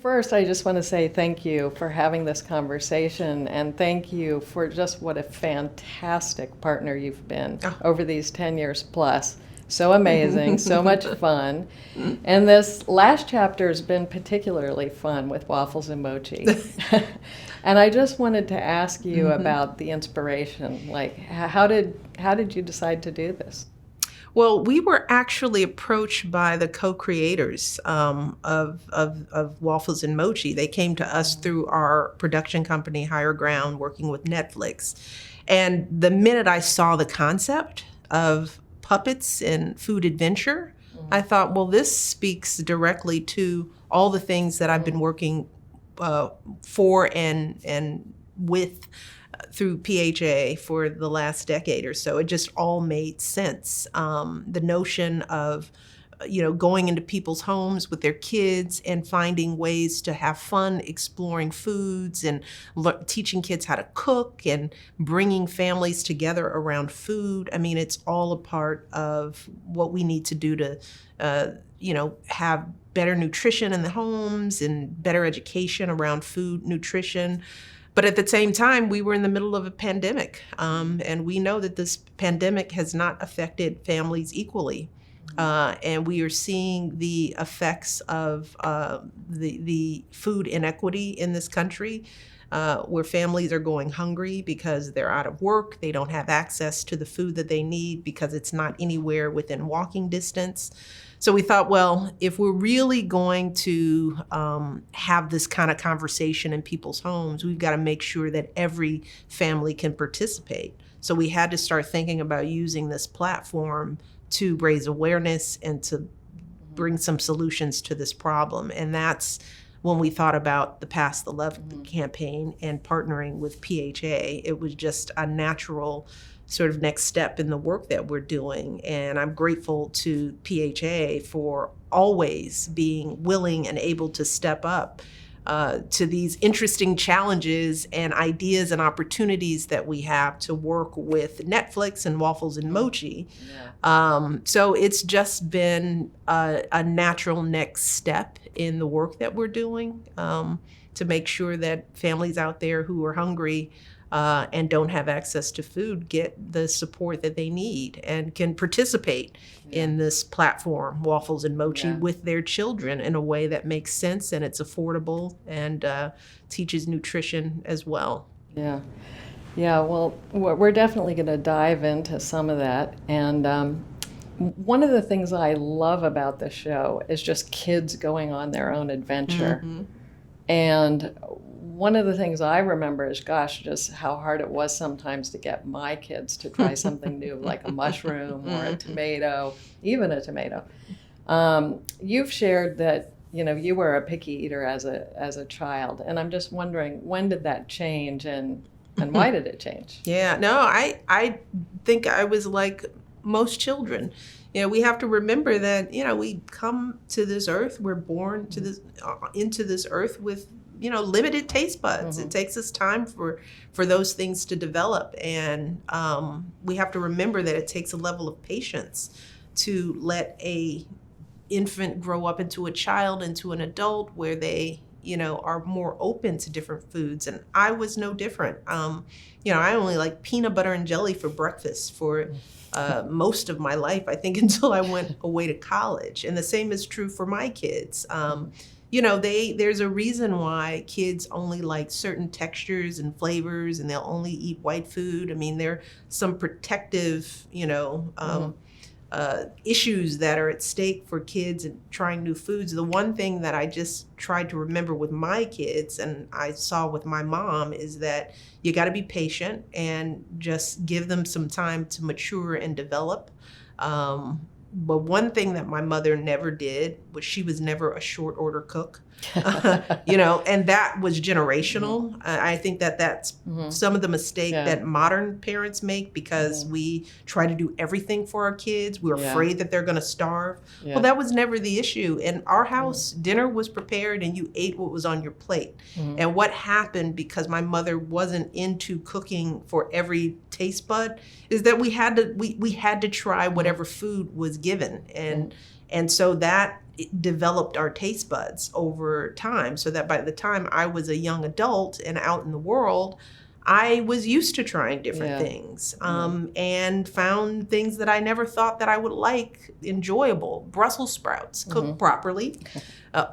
first, I just want to say thank you for having this conversation, and thank you for just what a fantastic partner you've been over these 10 years plus. So amazing, so much fun. And this last chapter has been particularly fun with waffles and mochi. And I just wanted to ask you about the inspiration. Like, how did you decide to do this? Well, we were actually approached by the co-creators of Waffles and Mochi. They came to us through our production company, Higher Ground, working with Netflix. And the minute I saw the concept of puppets and food adventure, I thought, well, this speaks directly to all the things that I've been working for and with through PHA for the last decade or so. It just all made sense. The notion of, going into people's homes with their kids and finding ways to have fun exploring foods and teaching kids how to cook and bringing families together around food. I mean, it's all a part of what we need to do to, have better nutrition in the homes and better education around food nutrition. But at the same time, we were in the middle of a pandemic, and we know that this pandemic has not affected families equally. And we are seeing the effects of the food inequity in this country, where families are going hungry because they're out of work, they don't have access to the food that they need because it's not anywhere within walking distance. So we thought, well, if we're really going to have this kind of conversation in people's homes, we've got to make sure that every family can participate. So we had to start thinking about using this platform to raise awareness and to bring some solutions to this problem. And that's when we thought about the Pass the Love campaign and partnering with PHA. It was just a natural sort of next step in the work that we're doing. And I'm grateful to PHA for always being willing and able to step up to these interesting challenges and ideas and opportunities that we have to work with Netflix and Waffles and Mochi. So it's just been a natural next step in the work that we're doing to make sure that families out there who are hungry and don't have access to food get the support that they need and can participate in this platform, Waffles and Mochi, with their children in a way that makes sense and it's affordable and teaches nutrition as well. Yeah. Well, we're definitely going to dive into some of that. And one of the things I love about the show is just kids going on their own adventure. And one of the things I remember is, gosh, just how hard it was sometimes to get my kids to try something new, like a mushroom or a tomato, even a tomato. You've shared that, you were a picky eater as a child, and I'm just wondering, when did that change and why did it change? I think I was like most children. We have to remember that, we come to this earth, we're born to this into this earth with limited taste buds. It takes us time for those things to develop. And we have to remember that it takes a level of patience to let a infant grow up into a child, into an adult, where they, are more open to different foods. And I was no different. I only like peanut butter and jelly for breakfast for most of my life, I think, until I went away to college. And the same is true for my kids. There's a reason why kids only like certain textures and flavors, and they'll only eat white food. I mean, there are some protective, issues that are at stake for kids and trying new foods. The one thing that I just tried to remember with my kids, and I saw with my mom, is that you got to be patient and just give them some time to mature and develop. But one thing that my mother never did was she was never a short order cook, and that was generational. I think that that's some of the mistake that modern parents make because we try to do everything for our kids. We're afraid that they're going to starve. Well, that was never the issue. In our house, dinner was prepared and you ate what was on your plate. And what happened, because my mother wasn't into cooking for every taste bud, is that we had to try whatever food was given. And so that it developed our taste buds over time, so that by the time I was a young adult and out in the world, I was used to trying different things, and found things that I never thought that I would like enjoyable. Brussels sprouts, cooked properly.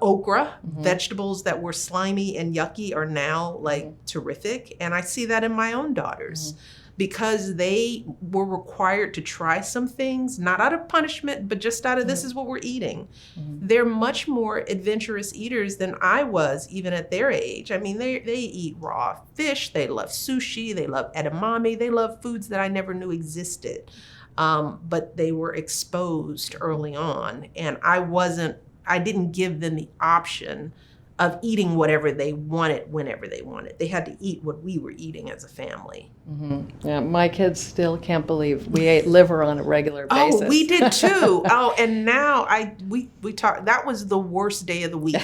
Okra, vegetables that were slimy and yucky are now like terrific. And I see that in my own daughters because they were required to try some things, not out of punishment, but just out of this is what we're eating. They're much more adventurous eaters than I was even at their age. I mean, they eat raw fish, they love sushi, they love edamame, they love foods that I never knew existed. But they were exposed early on, and I didn't give them the option of eating whatever they wanted whenever they wanted. They had to eat what we were eating as a family. Yeah, my kids still can't believe we ate liver on a regular basis. Oh, we did too. And now we talk. That was the worst day of the week,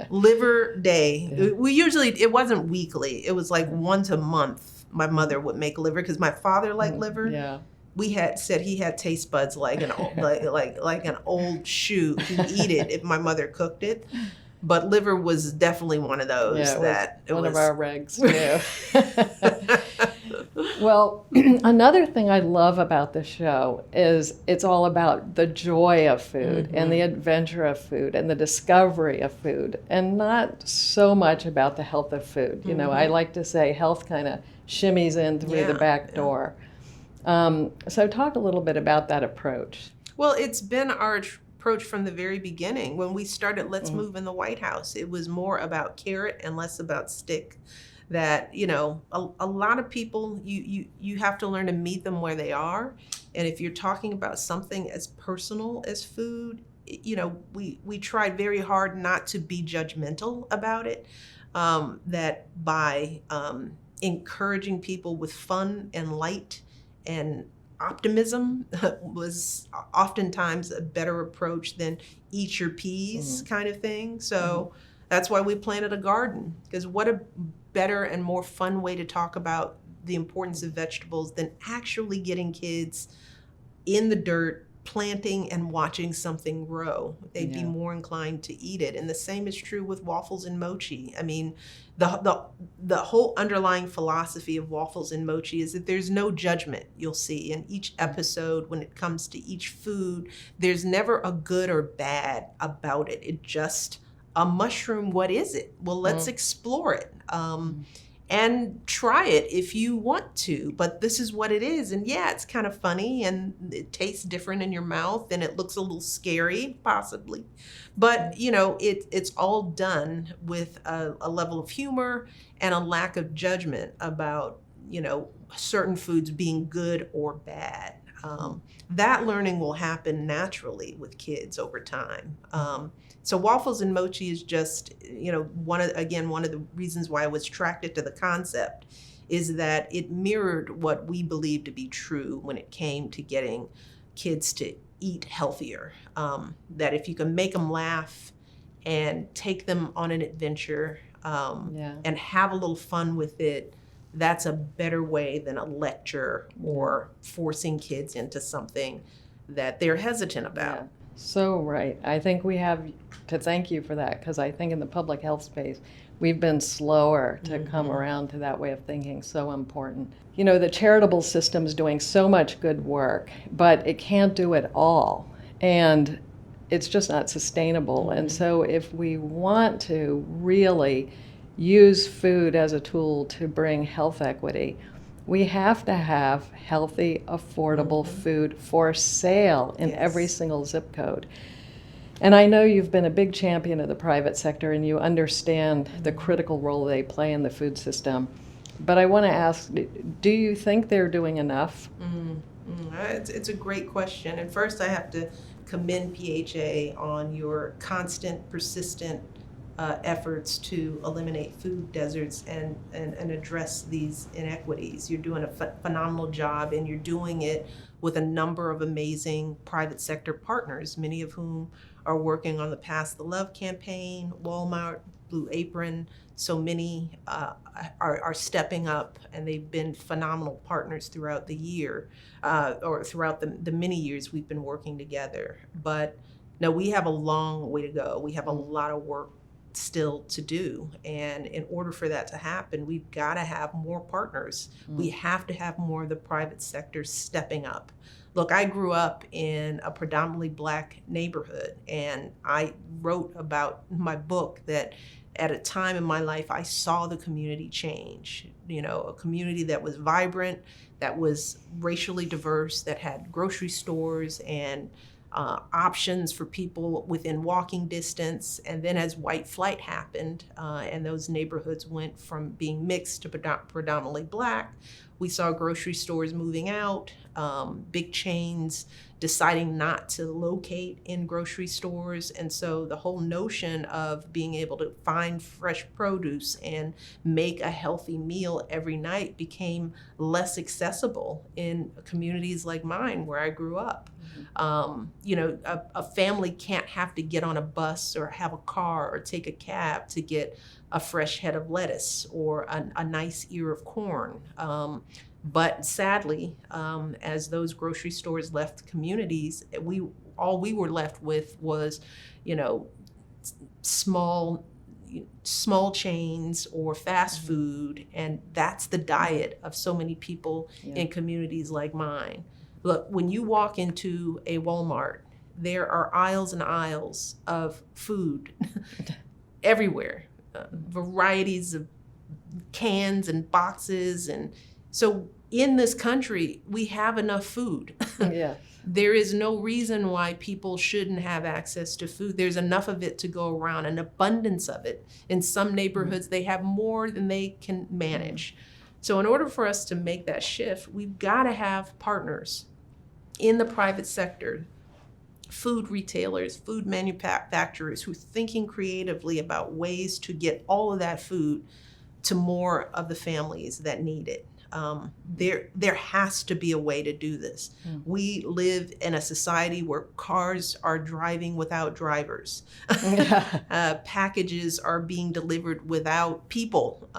liver day. It wasn't weekly. It was like once a month. My mother would make liver because my father liked liver. Yeah. We had said he had taste buds like an old, like an old shoe. He'd eat it if my mother cooked it. But liver was definitely one of those. Yeah, it was one of our regs too. Well, another thing I love about the show is it's all about the joy of food and the adventure of food and the discovery of food, and not so much about the health of food. You know, I like to say health kind of shimmies in through the back door. So talk a little bit about that approach. Well, it's been our approach from the very beginning. When we started Let's Move in the White House, it was more about carrot and less about stick. That, you know, a lot of people, you have to learn to meet them where they are. And if you're talking about something as personal as food, you know, we tried very hard not to be judgmental about it. That by encouraging people with fun and light and optimism was oftentimes a better approach than eat your peas kind of thing. So that's why we planted a garden, because what a better and more fun way to talk about the importance of vegetables than actually getting kids in the dirt, planting and watching something grow. They'd be more inclined to eat it. And the same is true with waffles and mochi. I mean, the whole underlying philosophy of waffles and mochi is that there's no judgment. You'll see in each episode when it comes to each food, there's never a good or bad about it. It just, a mushroom, what is it? Well, let's explore it. And try it if you want to, but this is what it is. And yeah, it's kind of funny and it tastes different in your mouth and it looks a little scary, possibly. But, you know, it's all done with a level of humor and a lack of judgment about, you know, certain foods being good or bad. That learning will happen naturally with kids over time. So waffles and mochi is just, you know, one of the reasons why I was attracted to the concept is that it mirrored what we believed to be true when it came to getting kids to eat healthier. That if you can make them laugh and take them on an adventure and have a little fun with it, that's a better way than a lecture or forcing kids into something that they're hesitant about. Yeah. So right. I think we have to thank you for that, because I think in the public health space, we've been slower to come around to that way of thinking. So important. You know, the charitable system's doing so much good work, but it can't do it all. And it's just not sustainable. And so if we want to really use food as a tool to bring health equity, we have to have healthy, affordable food for sale in every single zip code. And I know you've been a big champion of the private sector and you understand the critical role they play in the food system. But I want to ask, do you think they're doing enough? It's a great question. And first I have to commend PHA on your constant, persistent efforts to eliminate food deserts and address these inequities. You're doing a phenomenal job, and you're doing it with a number of amazing private sector partners, many of whom are working on the Pass the Love campaign, Walmart, Blue Apron. So many are stepping up, and they've been phenomenal partners throughout the year, or throughout the many years we've been working together. But No, we have a long way to go. We have a lot of work still to do. And in order for that to happen, we've got to have more partners. We have to have more of the private sector stepping up. Look, I grew up in a predominantly Black neighborhood, and I wrote about my book that at a time in my life, I saw the community change. You know, a community that was vibrant, that was racially diverse, that had grocery stores and options for people within walking distance. And then as white flight happened and those neighborhoods went from being mixed to predominantly Black, we saw grocery stores moving out, big chains deciding not to locate in grocery stores. And so the whole notion of being able to find fresh produce and make a healthy meal every night became less accessible in communities like mine where I grew up. You know, a family can't have to get on a bus or have a car or take a cab to get a fresh head of lettuce or a nice ear of corn. But sadly, as those grocery stores left communities, all we were left with was, you know, small chains or fast food, and that's the diet of so many people in communities like mine. Look, when you walk into a Walmart, there are aisles and aisles of food everywhere, varieties of cans and boxes. And so in this country, we have enough food. Yeah. There is no reason why people shouldn't have access to food. There's enough of it to go around, an abundance of it. In some neighborhoods, they have more than they can manage. So in order for us to make that shift, we've got to have partners in the private sector, food retailers, food manufacturers who are thinking creatively about ways to get all of that food to more of the families that need it. There has to be a way to do this. We live in a society where cars are driving without drivers. Packages are being delivered without people.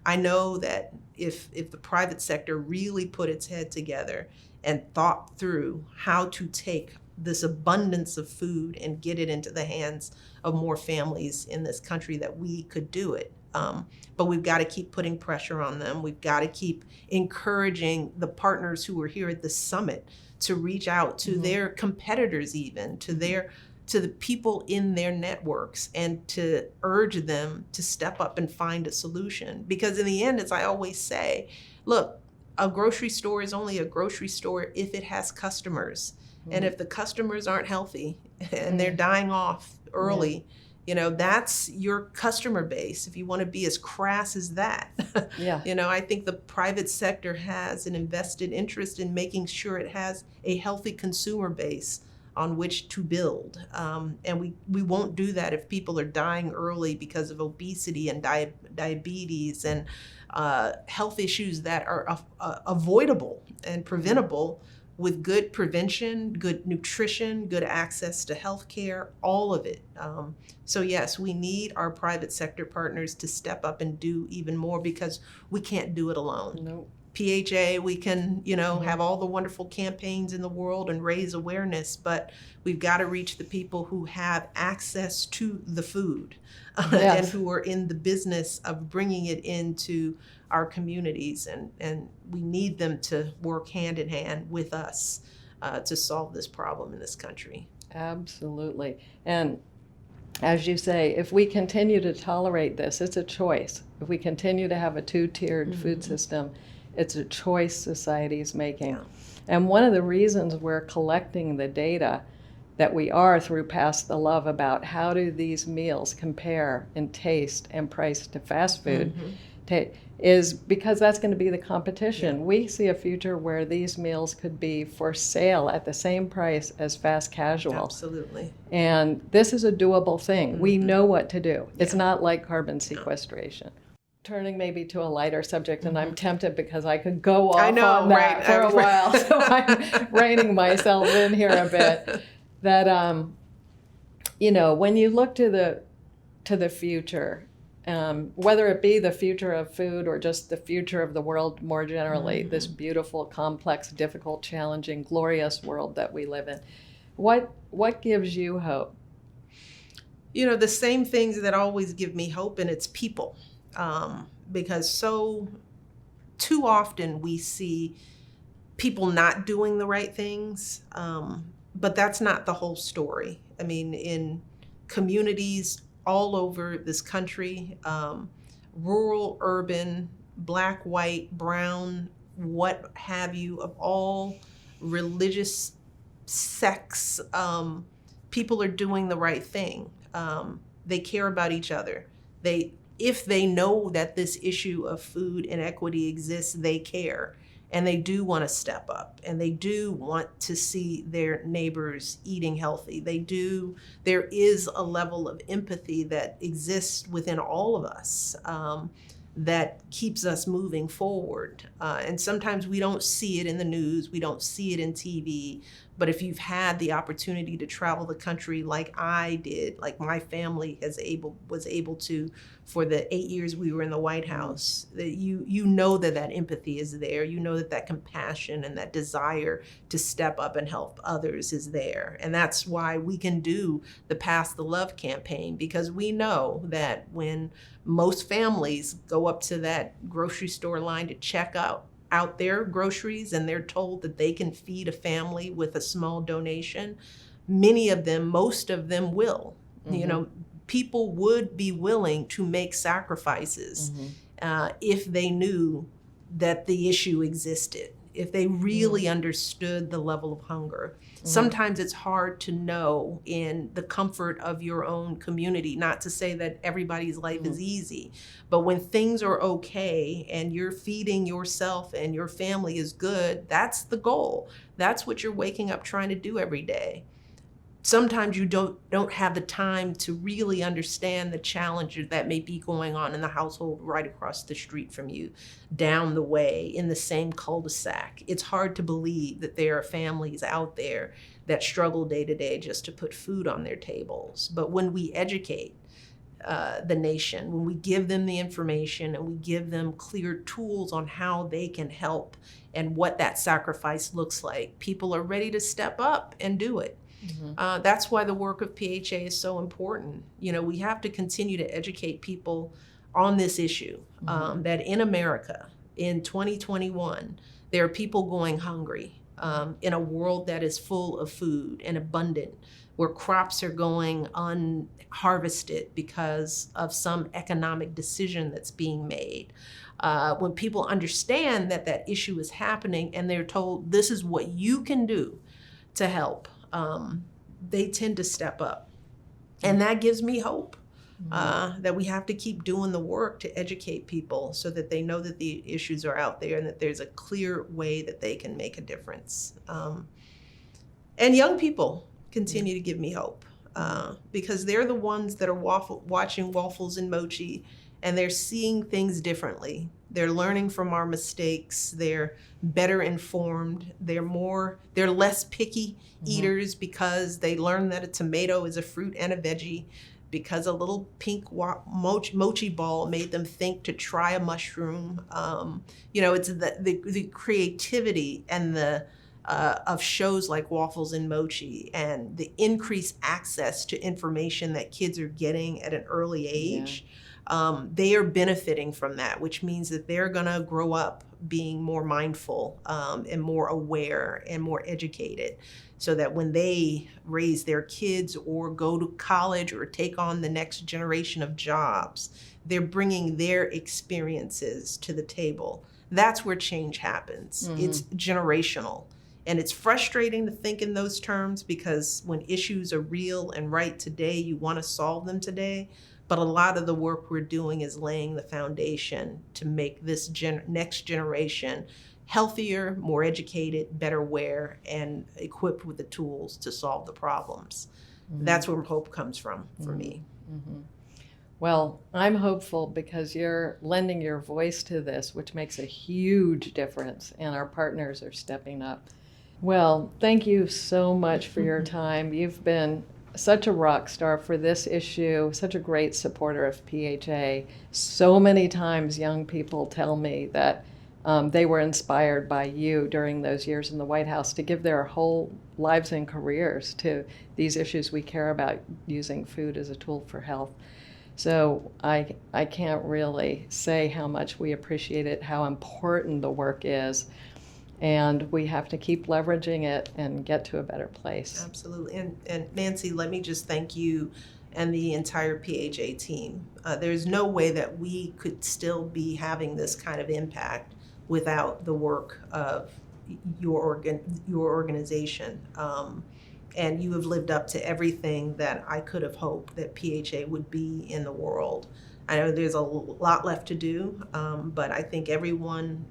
I know that if the private sector really put its head together and thought through how to take this abundance of food and get it into the hands of more families in this country, that we could do it. But we've got to keep putting pressure on them. We've got to keep encouraging the partners who are here at the summit to reach out to their competitors, even to the people in their networks, and to urge them to step up and find a solution. Because in the end, as I always say, look, a grocery store is only a grocery store if it has customers. And if the customers aren't healthy and they're dying off early, you know, that's your customer base, if you want to be as crass as that. You know, I think the private sector has an invested interest in making sure it has a healthy consumer base on which to build. And we won't do that if people are dying early because of obesity and diabetes and health issues that are avoidable and preventable with good prevention, good nutrition, good access to health care, all of it. So yes, we need our private sector partners to step up and do even more, because we can't do it alone. Nope. PHA, we can, you know, have all the wonderful campaigns in the world and raise awareness, but we've got to reach the people who have access to the food and who are in the business of bringing it into our communities, and we need them to work hand in hand with us to solve this problem in this country. Absolutely. And as you say, if we continue to tolerate this, it's a choice. If we continue to have a two-tiered food system, it's a choice society's making. And one of the reasons we're collecting the data that we are through Pass the Love about how do these meals compare in taste and price to fast food is because that's going to be the competition. We see a future where these meals could be for sale at the same price as fast casual. Absolutely. And this is a doable thing. We know what to do. It's not like carbon sequestration. Turning maybe to a lighter subject, and I'm tempted because I could go off on that for a while, so I'm reining myself in here a bit. That you know, when you look to the future, whether it be the future of food or just the future of the world more generally, this beautiful, complex, difficult, challenging, glorious world that we live in, What gives you hope? You know, the same things that always give me hope, and it's people. Because so too often we see people not doing the right things, but that's not the whole story. I mean, in communities all over this country, rural, urban, black, white, brown, what have you, of all religious sects, people are doing the right thing. They care about each other. If they know that this issue of food inequity exists, they care. And they do want to step up, and they do want to see their neighbors eating healthy. There is a level of empathy that exists within all of us, that keeps us moving forward. And sometimes we don't see it in the news, we don't see it in TV, but if you've had the opportunity to travel the country like I did, like my family was able to, for the 8 years we were in the White House, that you know that empathy is there. You know that compassion and that desire to step up and help others is there. And that's why we can do the Pass the Love campaign, because we know that when most families go up to that grocery store line to check out their groceries, and they're told that they can feed a family with a small donation, most of them will. Mm-hmm. You know, people would be willing to make sacrifices, mm-hmm. If they knew that the issue existed, if they really mm-hmm. understood the level of hunger. Mm-hmm. Sometimes it's hard to know in the comfort of your own community, not to say that everybody's life mm-hmm. is easy, but when things are okay and you're feeding yourself and your family is good, that's the goal. That's what you're waking up trying to do every day. Sometimes you don't have the time to really understand the challenges that may be going on in the household right across the street from you, down the way, in the same cul-de-sac. It's hard to believe that there are families out there that struggle day to day just to put food on their tables. But when we educate the nation, when we give them the information and we give them clear tools on how they can help and what that sacrifice looks like, people are ready to step up and do it. Mm-hmm. That's why the work of PHA is so important. You know, we have to continue to educate people on this issue, mm-hmm. That in America, in 2021, there are people going hungry in a world that is full of food and abundant, where crops are going unharvested because of some economic decision that's being made. When people understand that issue is happening and they're told this is what you can do to help, they tend to step up. And that gives me hope, that we have to keep doing the work to educate people so that they know that the issues are out there and that there's a clear way that they can make a difference. And young people continue to give me hope, because they're the ones that are watching Waffles and Mochi, and they're seeing things differently. They're learning from our mistakes. They're better informed. They're less picky eaters, because they learn that a tomato is a fruit and a veggie, because a little pink mochi ball made them think to try a mushroom. You know, it's the creativity and of shows like Waffles and Mochi, and the increased access to information that kids are getting at an early age. Yeah. They are benefiting from that, which means that they're gonna grow up being more mindful, and more aware and more educated, so that when they raise their kids or go to college or take on the next generation of jobs, they're bringing their experiences to the table. That's where change happens. Mm-hmm. It's generational. And it's frustrating to think in those terms, because when issues are real and right today, you want to solve them today. But a lot of the work we're doing is laying the foundation to make this next generation healthier, more educated, better aware, and equipped with the tools to solve the problems. Mm-hmm. That's where hope comes from for me. Mm-hmm. Well, I'm hopeful because you're lending your voice to this, which makes a huge difference, and our partners are stepping up. Well, thank you so much for your time. You've been such a rock star for this issue, such a great supporter of PHA. So many times young people tell me that They were inspired by you during those years in the White House to give their whole lives and careers to these issues we care about, using food as a tool for health. So I can't really say how much we appreciate it, how important the work is, and we have to keep leveraging it and get to a better place. Absolutely. And Nancy, let me just thank you and the entire PHA team. There's no way that we could still be having this kind of impact without the work of your organization. And you have lived up to everything that I could have hoped that PHA would be in the world. I know there's a lot left to do, but I think everyone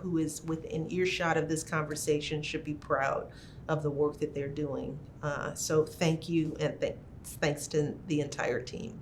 who is within earshot of this conversation should be proud of the work that they're doing. So thank you, and thanks to the entire team.